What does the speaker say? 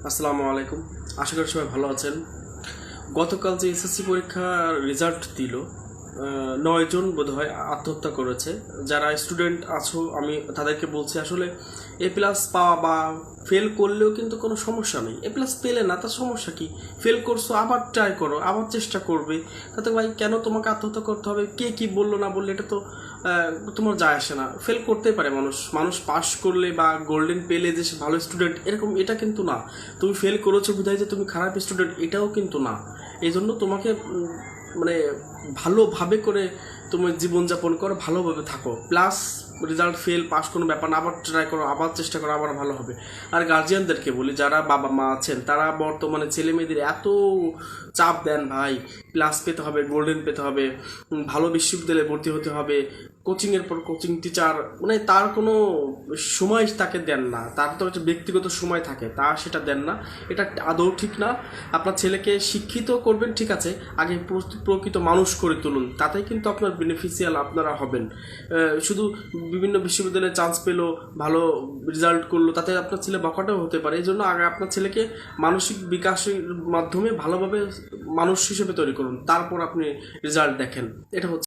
আসসালামু আলাইকুম। আশা করি সবাই ভালো আছেন। গতকাল যে এসএসসি পরীক্ষার রেজাল্ট দিল, 9 জন বোধহয় আত্মহত্যা করেছে। যারা স্টুডেন্ট আছো আমি তাদেরকে বলছি, আসলে A+ পাওয়া বা ফেল করলেও কিন্তু কোনো সমস্যা নেই। A+ পেলে না, তার সমস্যা কি? ফেল করছো, আবার ট্রাই করো, আবার চেষ্টা করবে। তাতে ভাই কেন তোমাকে আত্মহত্যা করতে হবে? কে কি বললো না বললে এটা তো তোমার যায় আসে না। ফেল করতেই পারে মানুষ। মানুষ পাস করলে বা গোল্ডেন পেলে যে সে ভালো স্টুডেন্ট, এরকম এটা কিন্তু না। তুমি ফেল করেছো বিধায় যে তুমি খারাপ স্টুডেন্ট, এটাও কিন্তু না। এই জন্য তোমাকে মানে ভালোভাবে করে তুমি জীবনযাপন করো, ভালোভাবে থাকো। প্লাস রেজাল্ট ফেল পাস কোনো ব্যাপার না, আবার ট্রাই করো, আবার চেষ্টা করো, আবার ভালো হবে। আর গার্জিয়ানদেরকে বলি, যারা বাবা মা আছেন তারা বর্তমানে ছেলে মেয়েদের এত চাপ দেন ভাই, প্লাস পেতে হবে, গোল্ডেন পেতে হবে, ভালো বিশ্ববিদ্যালয়ে ভর্তি হতে হবে, কোচিংয়ের পর কোচিং টিচার, মানে তার কোনো সময় তাকে দেন না। তার তো একটা ব্যক্তিগত সময় থাকে, তা সেটা দেন না। এটা আদৌ ঠিক না। আপনার ছেলেকে শিক্ষিত করবেন, ঠিক আছে, আগে প্রকৃত মানুষ করে তুলুন, তাতেই কিন্তু আপনার বেনিফিশিয়াল আপনারা হবেন। শুধু বিভিন্ন বিশ্ববিদ্যালয়ে চান্স পেলো, ভালো রেজাল্ট করলো, তাতে আপনার ছেলে বখাটেও হতে পারে। এই জন্য আগে আপনার ছেলেকে মানসিক বিকাশের মাধ্যমে ভালোভাবে মানুষ হিসেবে তৈরি করুন, তারপর আপনি রেজাল্ট দেখেন। এটা হচ্ছে